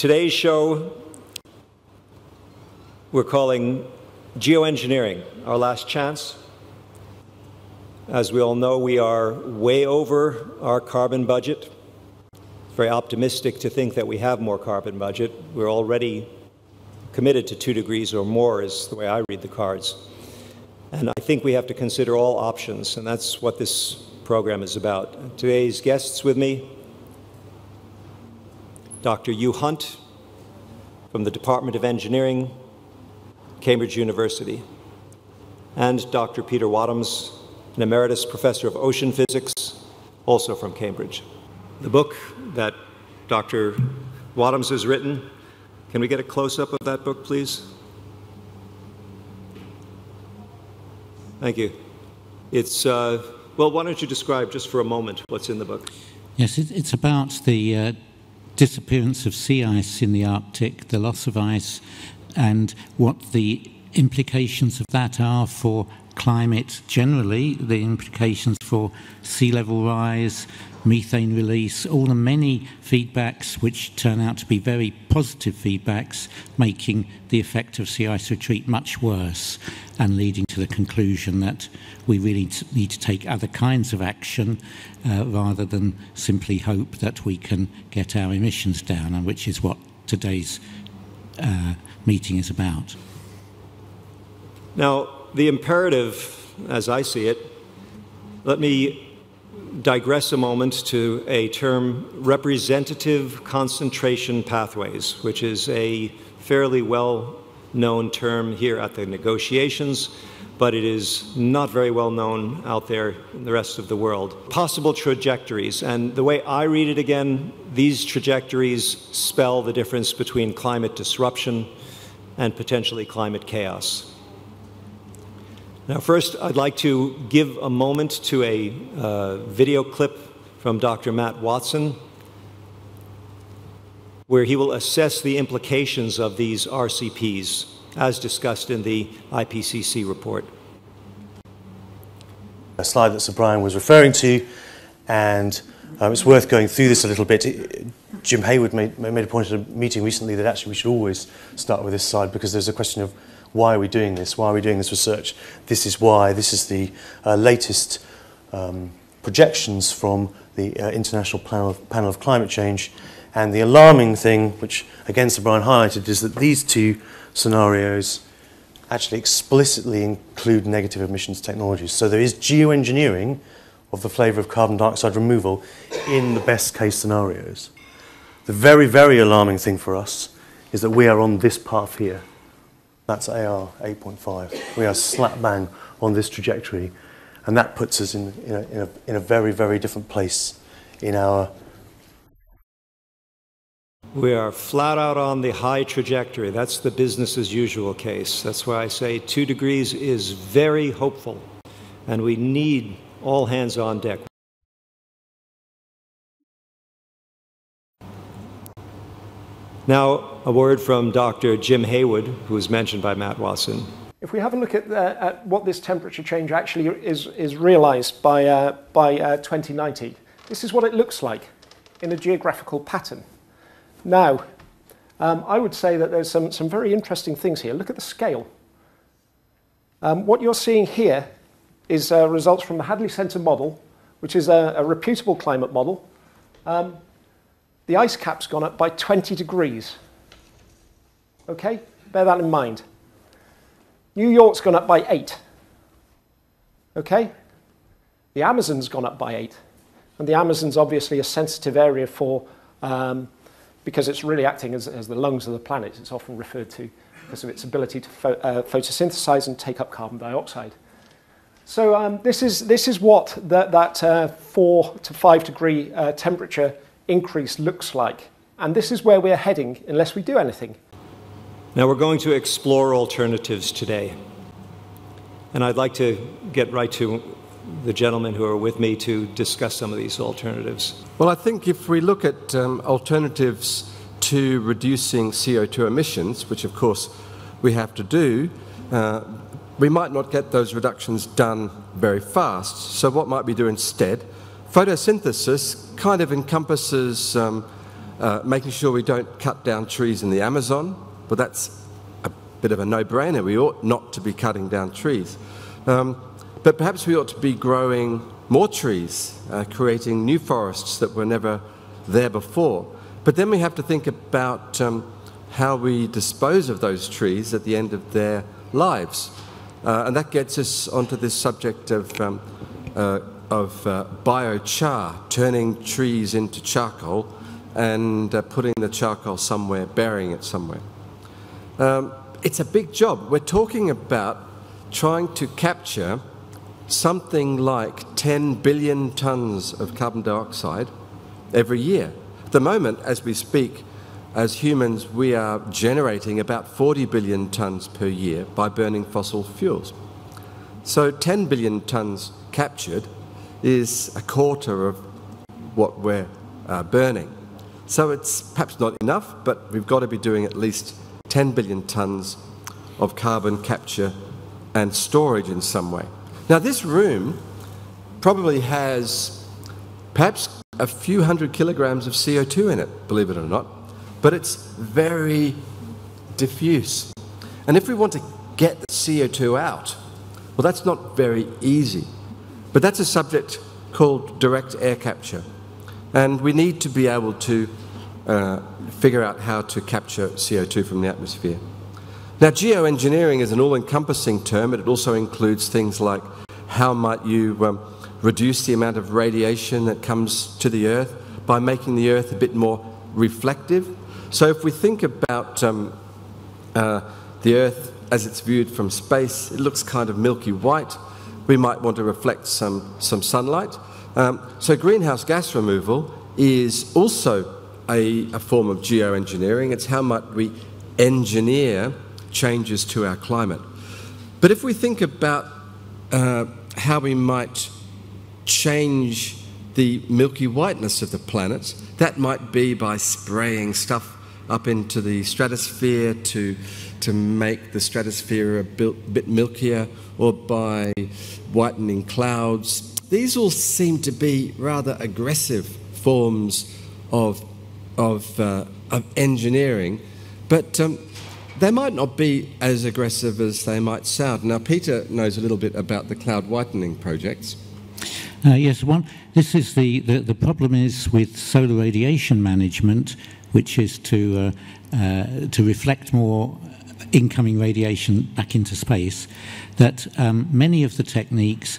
Today's show we're calling GeoEngineering, our last chance. As we all know, we are way over our carbon budget. It's very optimistic to think that we have more carbon budget. We're already committed to 2 degrees or more is the way I read the cards. And I think we have to consider all options, and that's what this program is about. Today's guests with me, Dr. Hugh Hunt from the Department of Engineering, Cambridge University, and Dr. Peter Wadhams, an emeritus professor of ocean physics, also from Cambridge. The book that Dr. Wadhams has written, can we get a close-up of that book, please? Thank you. It's, well, why don't you describe just for a moment what's in the book? Yes, it's about the disappearance of sea ice in the Arctic, the loss of ice, and what the implications of that are for climate generally, the implications for sea level rise, methane release, all the many feedbacks which turn out to be very positive feedbacks, making the effect of sea ice retreat much worse and leading to the conclusion that we really need to take other kinds of action rather than simply hope that we can get our emissions down, and which is what today's meeting is about. Now, the imperative, as I see it, let me digress a moment to a term, representative concentration pathways, which is a fairly well-known term here at the negotiations, but it is not very well known out there in the rest of the world. Possible trajectories, and the way I read it again, these trajectories spell the difference between climate disruption and potentially climate chaos. Now, first, I'd like to give a moment to a video clip from Dr. Matt Watson, where he will assess the implications of these RCPs, as discussed in the IPCC report. A slide that Sir Brian was referring to, and it's worth going through this a little bit. Jim Hayward made a point at a meeting recently that actually we should always start with this slide, because there's a question of why are we doing this? Why are we doing this research? This is why. This is the latest projections from the International Panel of Climate Change. And the alarming thing, which again Sir Brian highlighted, is that these 2 scenarios actually explicitly include negative emissions technologies. So there is geoengineering of the flavour of carbon dioxide removal in the best case scenarios. The very, very alarming thing for us is that we are on this path here. That's AR 8.5. We are slap bang on this trajectory, and that puts us in a very, very different place in our... We are flat out on the high trajectory. That's the business as usual case. That's why I say 2 degrees is very hopeful, and we need all hands on deck. Now, a word from Dr. Jim Hayward, who was mentioned by Matt Watson. If we have a look at what this temperature change actually is realized by 2090, this is what it looks like in a geographical pattern. Now, I would say that there's some very interesting things here. Look at the scale. What you're seeing here is results from the Hadley Center model, which is a reputable climate model. The ice cap's gone up by 20 degrees. Okay, bear that in mind. New York's gone up by 8. Okay, the Amazon's gone up by 8. And the Amazon's obviously a sensitive area for, because it's really acting as the lungs of the planet. It's often referred to because of its ability to photosynthesize and take up carbon dioxide. So this is what that 4 to 5 degree temperature increase looks like. And this is where we're heading unless we do anything. Now we're going to explore alternatives today. And I'd like to get right to the gentlemen who are with me to discuss some of these alternatives. Well, I think if we look at alternatives to reducing CO2 emissions, which of course we have to do, we might not get those reductions done very fast. So what might we do instead? Photosynthesis kind of encompasses making sure we don't cut down trees in the Amazon. Well, that's a bit of a no-brainer. We ought not to be cutting down trees. But perhaps we ought to be growing more trees, creating new forests that were never there before. But then we have to think about how we dispose of those trees at the end of their lives. And that gets us onto this subject of biochar, turning trees into charcoal and putting the charcoal somewhere, burying it somewhere. It's a big job. We're talking about trying to capture something like 10 billion tonnes of carbon dioxide every year. At the moment, as we speak, as humans, we are generating about 40 billion tonnes per year by burning fossil fuels. So 10 billion tonnes captured is a quarter of what we're burning. So it's perhaps not enough, but we've got to be doing at least 10 billion tonnes of carbon capture and storage in some way. Now, this room probably has perhaps a few hundred kilograms of CO2 in it, believe it or not, but it's very diffuse. And if we want to get the CO2 out, well, that's not very easy. But that's a subject called direct air capture. And we need to be able to figure out how to capture CO2 from the atmosphere. Now, geoengineering is an all-encompassing term. It also includes things like how might you reduce the amount of radiation that comes to the Earth by making the Earth a bit more reflective. So if we think about the Earth as it's viewed from space, it looks kind of milky white. We might want to reflect some sunlight. So greenhouse gas removal is also a form of geoengineering. It's how might we engineer changes to our climate. But if we think about how we might change the milky whiteness of the planet, that might be by spraying stuff up into the stratosphere to make the stratosphere a bit milkier, or by whitening clouds. These all seem to be rather aggressive forms of engineering, but they might not be as aggressive as they might sound. Now, Peter knows a little bit about the cloud whitening projects. Yes, this is the problem is with solar radiation management, which is to reflect more incoming radiation back into space, that many of the techniques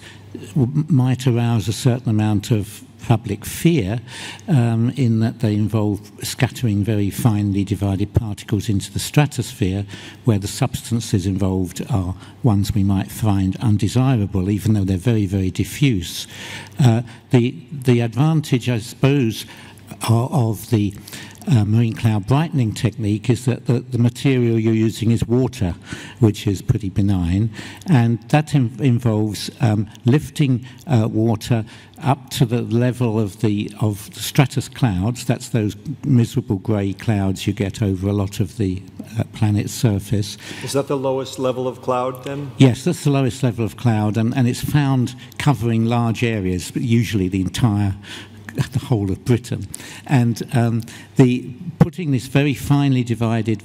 might arouse a certain amount of public fear in that they involve scattering very finely divided particles into the stratosphere, where the substances involved are ones we might find undesirable, even though they're very, very diffuse. The advantage, I suppose, of the marine cloud brightening technique is that the material you're using is water, which is pretty benign, and that involves lifting water up to the level of the stratus clouds. That's those miserable grey clouds you get over a lot of the planet's surface. Is that the lowest level of cloud then? Yes, that's the lowest level of cloud, and it's found covering large areas, but usually the whole of Britain. And putting this very finely divided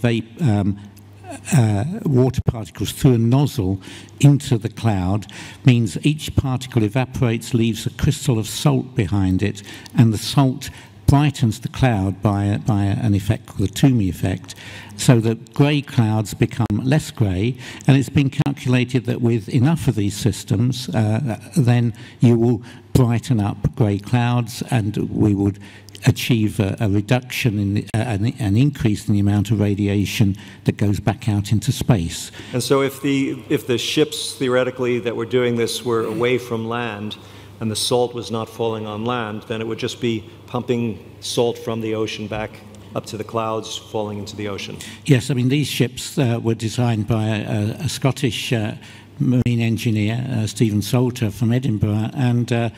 water particles through a nozzle into the cloud means each particle evaporates, leaves a crystal of salt behind it, and the salt brightens the cloud by an effect called the Toomey effect, so that grey clouds become less grey. And it's been calculated that with enough of these systems, then you will brighten up grey clouds, and we would achieve a reduction in an increase in the amount of radiation that goes back out into space. And so if the ships theoretically that were doing this were away from land and the salt was not falling on land, then it would just be pumping salt from the ocean back up to the clouds, falling into the ocean. Yes, I mean, these ships were designed by a Scottish marine engineer, Stephen Salter from Edinburgh, and they're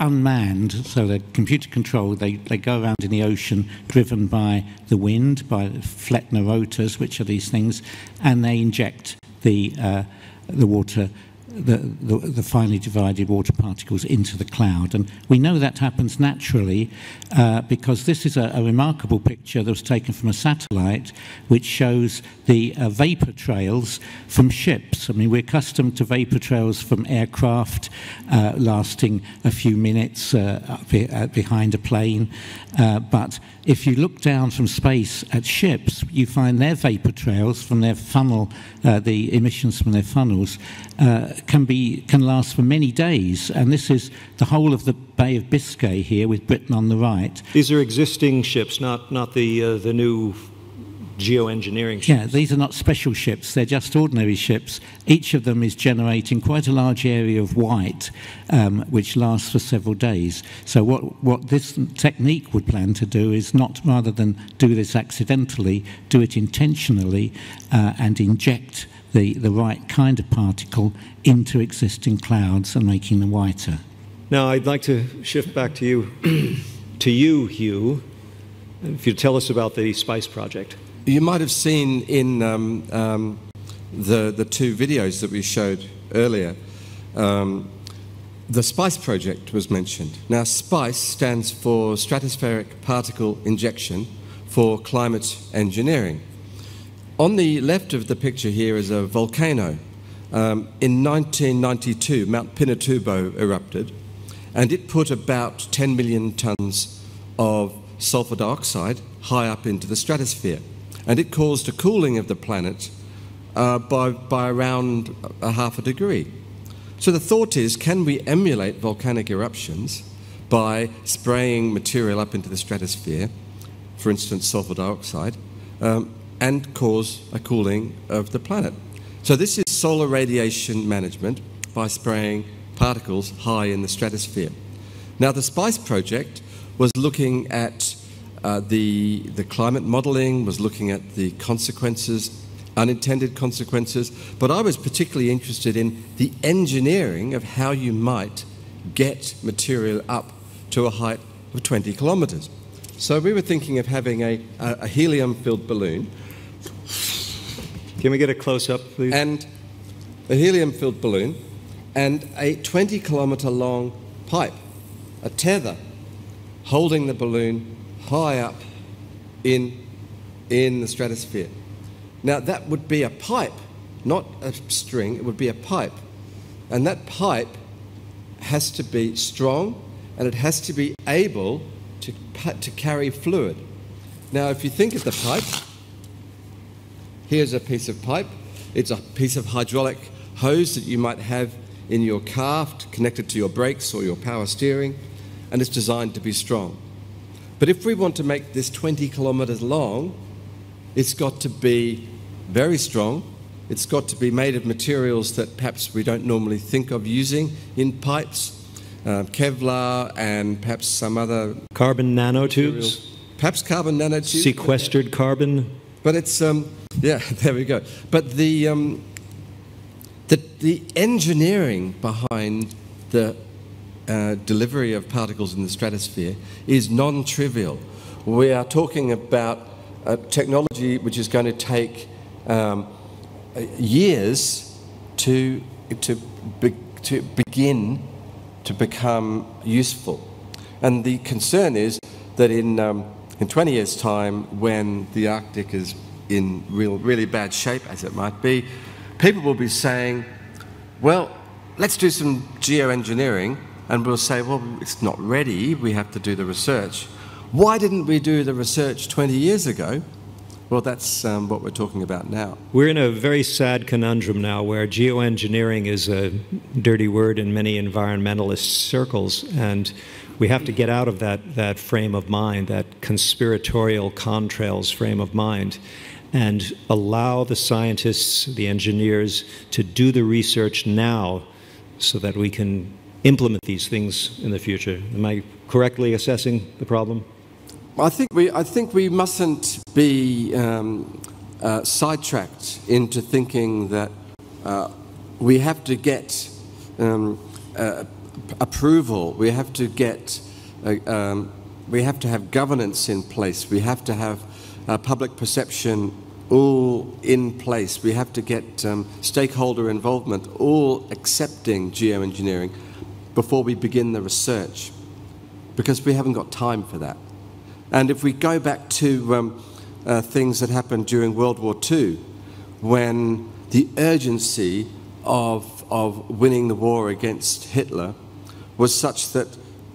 unmanned, so they're computer controlled. They go around in the ocean, driven by the wind, by Flettner rotors, which are these things, and they inject the water the finely divided water particles into the cloud. And we know that happens naturally because this is a remarkable picture that was taken from a satellite which shows the vapor trails from ships. I mean, we're accustomed to vapor trails from aircraft lasting a few minutes behind a plane, but if you look down from space at ships, you find their vapor trails from their funnel, the emissions from their funnels, can last for many days. And this is the whole of the Bay of Biscay here, with Britain on the right. These are existing ships, not the new GeoEngineering ships. Yeah, these are not special ships, they're just ordinary ships. Each of them is generating quite a large area of white, which lasts for several days. So what this technique would plan to do is not, rather than do this accidentally, do it intentionally and inject the right kind of particle into existing clouds and making them whiter. Now, I'd like to shift back to you, Hugh, if you'd tell us about the SPICE project. You might have seen in the two videos that we showed earlier, the SPICE project was mentioned. Now, SPICE stands for Stratospheric Particle Injection for Climate Engineering. On the left of the picture here is a volcano. In 1992, Mount Pinatubo erupted, and it put about 10 million tons of sulfur dioxide high up into the stratosphere. And it caused a cooling of the planet by around 0.5 degrees. So the thought is, can we emulate volcanic eruptions by spraying material up into the stratosphere, for instance sulfur dioxide, and cause a cooling of the planet? So this is solar radiation management by spraying particles high in the stratosphere. Now, the SPICE project was looking at the climate modelling, was looking at the consequences, unintended consequences, but I was particularly interested in the engineering of how you might get material up to a height of 20 kilometres. So we were thinking of having a helium-filled balloon. Can we get a close-up, please? And a helium-filled balloon and a 20-kilometre long pipe, a tether, holding the balloon high up in the stratosphere. Now, that would be a pipe, not a string, it would be a pipe. And that pipe has to be strong and it has to be able to carry fluid. Now, if you think of the pipe, here's a piece of pipe. It's a piece of hydraulic hose that you might have in your car connected to your brakes or your power steering, and it's designed to be strong. But if we want to make this 20 kilometres long, it's got to be very strong. It's got to be made of materials that perhaps we don't normally think of using in pipes, Kevlar and perhaps some other... Carbon nanotubes? Materials. Perhaps carbon nanotubes. Sequestered carbon? But it's, yeah, there we go. But the engineering behind the delivery of particles in the stratosphere is non-trivial. We are talking about a technology which is going to take years to begin to become useful. And the concern is that in 20 years' time, when the Arctic is in really bad shape, as it might be, people will be saying, well, let's do some geoengineering, and we'll say, well, it's not ready, we have to do the research. Why didn't we do the research 20 years ago? Well, that's what we're talking about now. We're in a very sad conundrum now where geoengineering is a dirty word in many environmentalist circles, and we have to get out of that frame of mind, that conspiratorial contrails frame of mind, and allow the scientists, the engineers, to do the research now so that we can implement these things in the future. Am I correctly assessing the problem? I think we mustn't be sidetracked into thinking that we have to get approval. We have to get. We have to have governance in place. We have to have public perception all in place. We have to get stakeholder involvement, all accepting geoengineering before we begin the research, because we haven't got time for that. And if we go back to things that happened during World War II, when the urgency of winning the war against Hitler was such that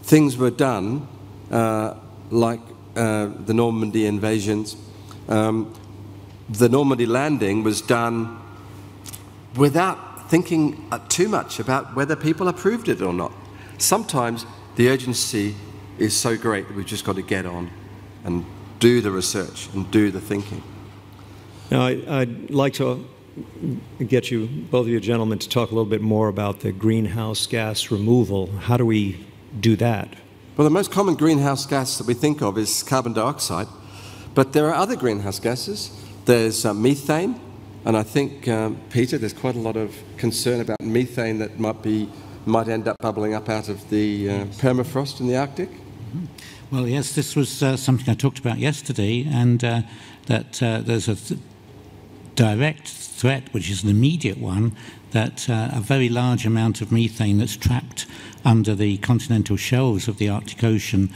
things were done like the Normandy invasions. The Normandy landing was done without thinking too much about whether people approved it or not. Sometimes the urgency is so great that we've just got to get on and do the research and do the thinking. Now, I'd like to get you, both of you gentlemen, to talk a little bit more about the greenhouse gas removal. How do we do that? Well, the most common greenhouse gas that we think of is carbon dioxide, but there are other greenhouse gases. There's methane, and I think, Peter, there's quite a lot of concern about methane that might end up bubbling up out of the permafrost in the Arctic. Well, yes, this was something I talked about yesterday, and that there's a direct threat, which is an immediate one, that a very large amount of methane that's trapped under the continental shelves of the Arctic Ocean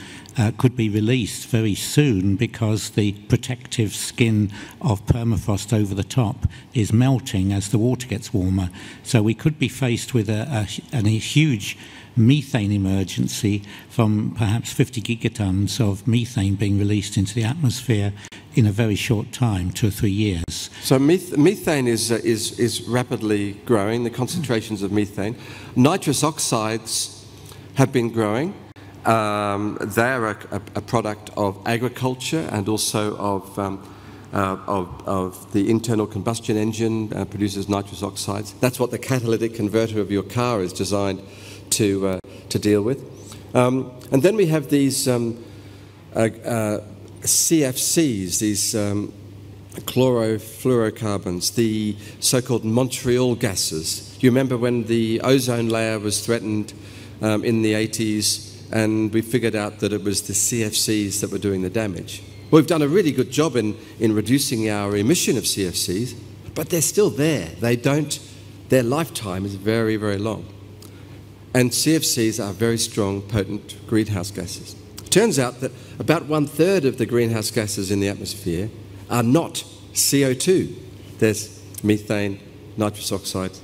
could be released very soon, because the protective skin of permafrost over the top is melting as the water gets warmer. So we could be faced with a huge methane emergency from perhaps 50 gigatons of methane being released into the atmosphere in a very short time, 2 or 3 years. So methane is rapidly growing, the concentrations of methane. Nitrous oxides have been growing. They're a product of agriculture and also of the internal combustion engine produces nitrous oxides. That's what the catalytic converter of your car is designed to deal with. And then we have these CFCs, these chlorofluorocarbons, the so-called Montreal gases. You remember when the ozone layer was threatened in the 80s, and we figured out that it was the CFCs that were doing the damage. Well, we've done a really good job in reducing our emission of CFCs, but they're still there. Their lifetime is very, very long. And CFCs are very strong, potent greenhouse gases. It turns out that about 1/3 of the greenhouse gases in the atmosphere are not CO2. There's methane, nitrous oxide,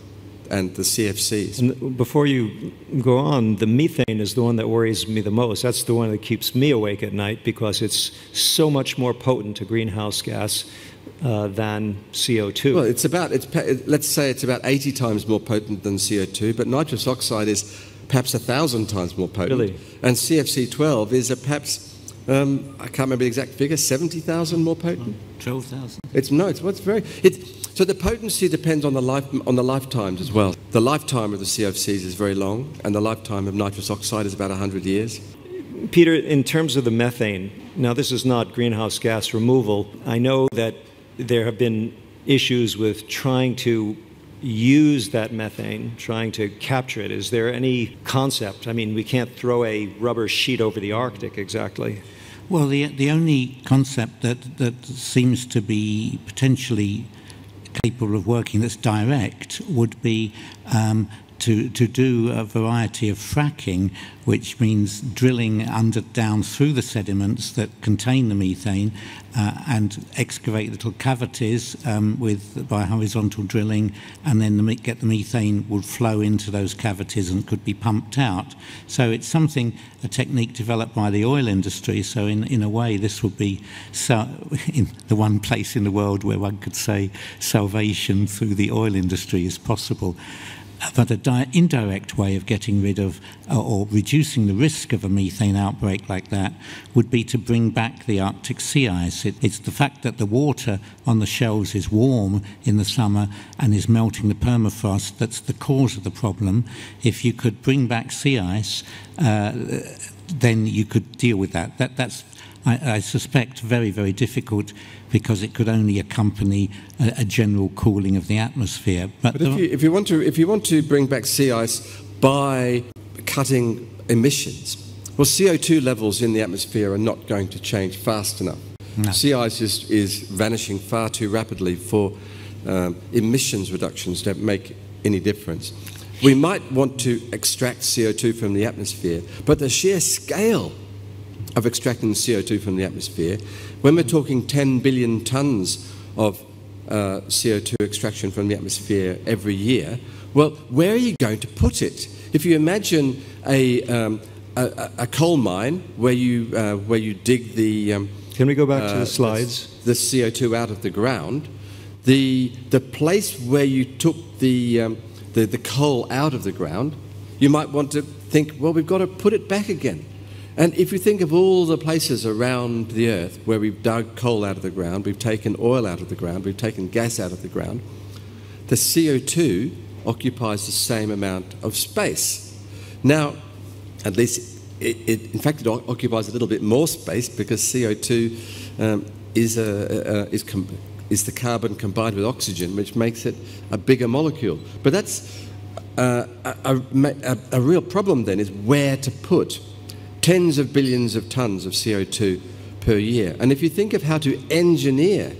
and the CFCs. And before you go on, the methane is the one that worries me the most. That's the one that keeps me awake at night, because it's so much more potent a greenhouse gas than CO2. Well, let's say it's about 80 times more potent than CO2, but nitrous oxide is perhaps 1,000 times more potent. Really? And CFC12 is perhaps, I can't remember the exact figure, 70,000 more potent? 12,000. So the potency depends on the lifetimes as well. The lifetime of the CFCs is very long, and the lifetime of nitrous oxide is about 100 years. Peter, in terms of the methane, now this is not greenhouse gas removal. I know that there have been issues with trying to use that methane, trying to capture it. Is there any concept? I mean, we can't throw a rubber sheet over the Arctic exactly. Well, the only concept that seems to be potentially capable of working that's direct would be to do a variety of fracking, which means drilling down through the sediments that contain the methane and excavate little cavities by horizontal drilling, and then get the methane would flow into those cavities and could be pumped out. So it's a technique developed by the oil industry. So in a way, this would be in the one place in the world where one could say salvation through the oil industry is possible. But an indirect way of getting rid of or reducing the risk of a methane outbreak like that would be to bring back the Arctic sea ice. It's the fact that the water on the shelves is warm in the summer and is melting the permafrost that's the cause of the problem. If you could bring back sea ice, then you could deal with that. That's I suspect very, very difficult, because it could only accompany a general cooling of the atmosphere. But if you want to bring back sea ice by cutting emissions, well, CO2 levels in the atmosphere are not going to change fast enough. No. Sea ice is vanishing far too rapidly for emissions reductions to make any difference. We might want to extract CO2 from the atmosphere, but the sheer scale of extracting CO2 from the atmosphere, when we're talking 10 billion tonnes of CO2 extraction from the atmosphere every year, well, where are you going to put it? If you imagine a coal mine where you dig the Can we go back to the slides? the CO2 out of the ground, the place where you took the coal out of the ground, you might want to think, well, we've got to put it back again. And if you think of all the places around the Earth where we've dug coal out of the ground, we've taken oil out of the ground, we've taken gas out of the ground, the CO2 occupies the same amount of space. Now, at least, in fact, it occupies a little bit more space because CO2 is the carbon combined with oxygen, which makes it a bigger molecule. But that's a real problem then, is where to put tens of billions of tonnes of CO2 per year. And if you think of how to engineer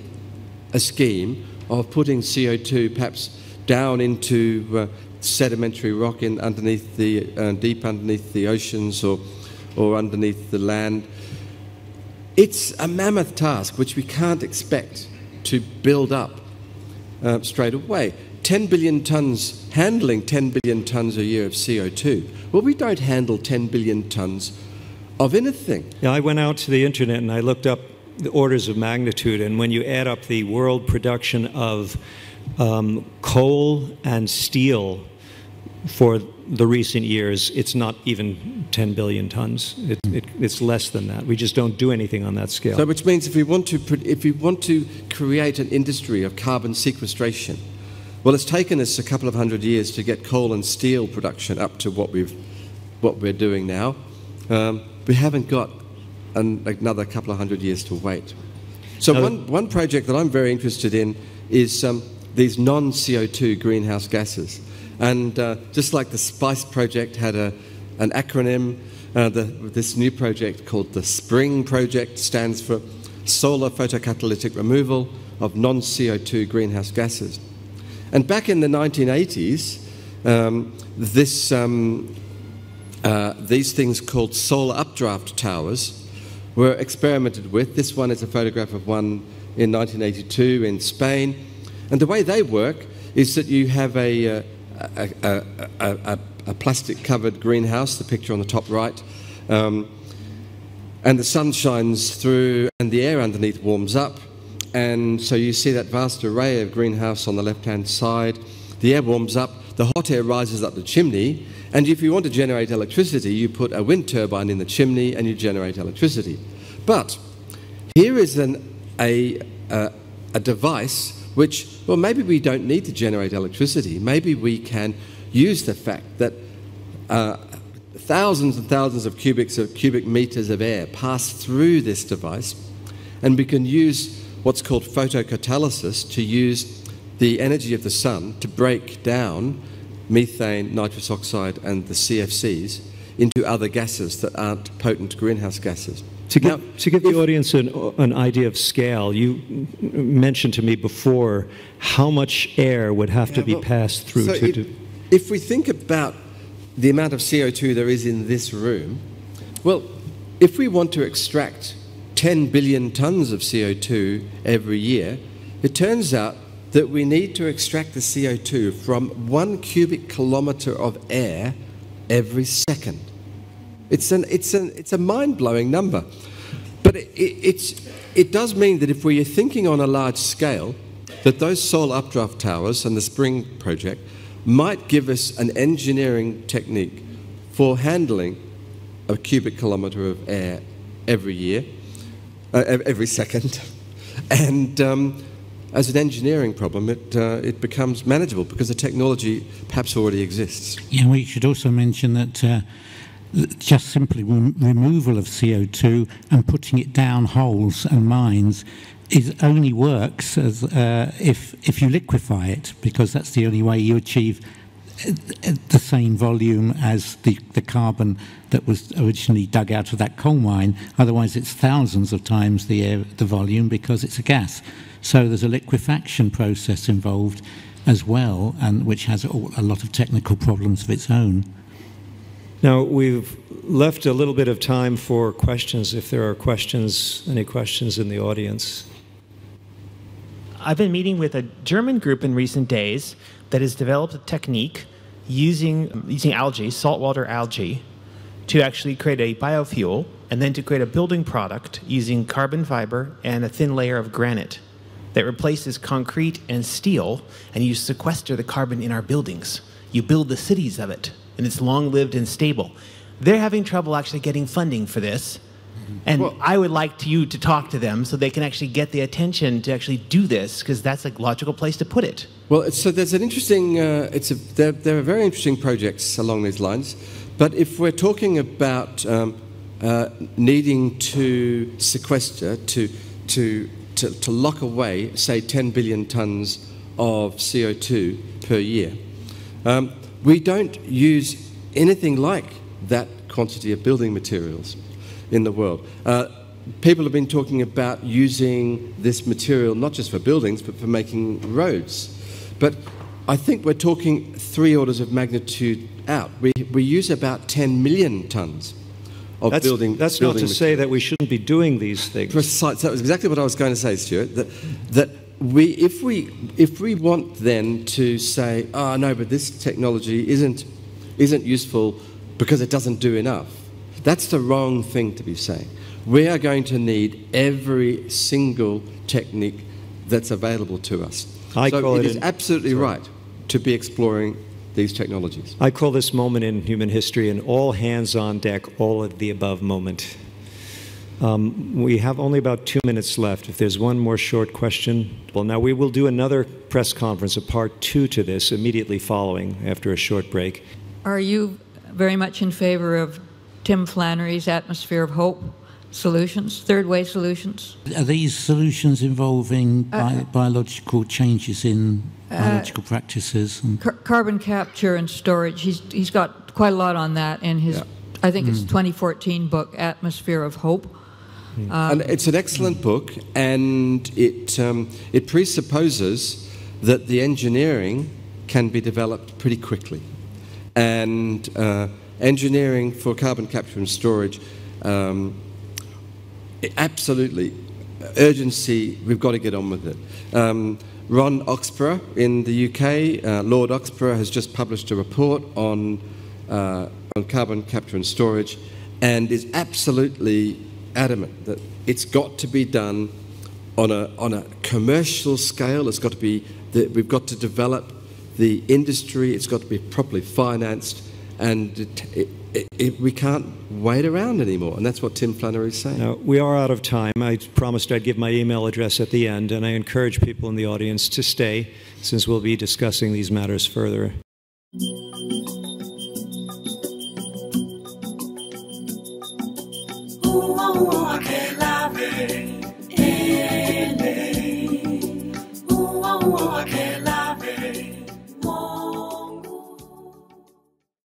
a scheme of putting CO2 perhaps down into sedimentary rock underneath deep underneath the oceans or underneath the land, it's a mammoth task which we can't expect to build up straight away. 10 billion tonnes, handling 10 billion tonnes a year of CO2. Well, we don't handle 10 billion tonnes of anything. Yeah, I went out to the internet and I looked up the orders of magnitude, and when you add up the world production of coal and steel for the recent years, it's not even 10 billion tons. It's less than that. We just don't do anything on that scale. So, which means if we want to create an industry of carbon sequestration, well, it's taken us a couple of hundred years to get coal and steel production up to what we're doing now. We haven't got another couple of hundred years to wait. So one project that I'm very interested in is these non-CO2 greenhouse gases. And just like the SPICE project had an acronym, this new project called the SPRING project stands for Solar Photocatalytic Removal of Non-CO2 Greenhouse Gases. And back in the 1980s, these things called solar updraft towers were experimented with. This one is a photograph of one in 1982 in Spain. And the way they work is that you have a plastic-covered greenhouse, the picture on the top right, and the sun shines through and the air underneath warms up, and so you see that vast array of greenhouse on the left-hand side. The air warms up, the hot air rises up the chimney, and if you want to generate electricity, you put a wind turbine in the chimney and you generate electricity. But here is a device which, well, maybe we don't need to generate electricity. Maybe we can use the fact that thousands and thousands of cubic meters of air pass through this device, and we can use what's called photocatalysis to use the energy of the sun to break down methane, nitrous oxide, and the CFCs into other gases that aren't potent greenhouse gases. To give the audience an idea of scale, you mentioned to me before how much air would have to be passed through. If we think about the amount of CO2 there is in this room, well, if we want to extract 10 billion tonnes of CO2 every year, it turns out that we need to extract the CO2 from 1 cubic kilometre of air every second. It's a mind-blowing number. But it does mean that if we are thinking on a large scale, that those solar updraft towers and the SPRING project might give us an engineering technique for handling a cubic kilometre of air every second. And as an engineering problem, it becomes manageable because the technology perhaps already exists. Yeah, we should also mention that just simply removal of CO2 and putting it down holes and mines only works as if you liquefy it, because that's the only way you achieve the same volume as the carbon that was originally dug out of that coal mine. Otherwise, it's thousands of times the volume because it's a gas. So there's a liquefaction process involved as well, and which has a lot of technical problems of its own. Now, we've left a little bit of time for questions, if there are questions, any questions in the audience. I've been meeting with a German group in recent days that has developed a technique using algae, saltwater algae, to actually create a biofuel and then to create a building product using carbon fiber and a thin layer of granite that replaces concrete and steel, and you sequester the carbon in our buildings. You build the cities of it, and it's long-lived and stable. They're having trouble actually getting funding for this, and I would like you to talk to them so they can actually get the attention to actually do this, because that's a logical place to put it. Well, so there's an interesting, there are very interesting projects along these lines, but if we're talking about needing to sequester, to lock away, say, 10 billion tonnes of CO2 per year, we don't use anything like that quantity of building materials in the world. People have been talking about using this material not just for buildings but for making roads. But I think we're talking 3 orders of magnitude out. We use about 10 million tonnes of building. That's not to say that we shouldn't be doing these things. Precise. That was exactly what I was going to say, Stuart. That if we want then to say, oh no, but this technology isn't useful because it doesn't do enough, that's the wrong thing to be saying. We are going to need every single technique that's available to us. So it is absolutely right to be exploring these technologies. I call this moment in human history an all hands on deck, all of the above moment. We have only about 2 minutes left. If there's one more short question. Well, now we will do another press conference, a part 2 to this, immediately following after a short break. Are you very much in favor of Tim Flannery's atmosphere of hope solutions, third way solutions? Are these solutions involving biological changes in biological practices? And carbon capture and storage. He's got quite a lot on that in his, I think it's 2014 book, Atmosphere of Hope. And it's an excellent book, and it presupposes that the engineering can be developed pretty quickly. And engineering for carbon capture and storage, absolutely, urgency, we've got to get on with it. Ron Oxborough in the UK, Lord Oxborough, has just published a report on carbon capture and storage, and is absolutely adamant that it's got to be done on a commercial scale. It's got to be we've got to develop the industry. It's got to be properly financed, and we can't wait around anymore. And that's what Tim Flannery is saying. Now, we are out of time. I promised I'd give my email address at the end, and I encourage people in the audience to stay, since we'll be discussing these matters further. I can't lie, I can't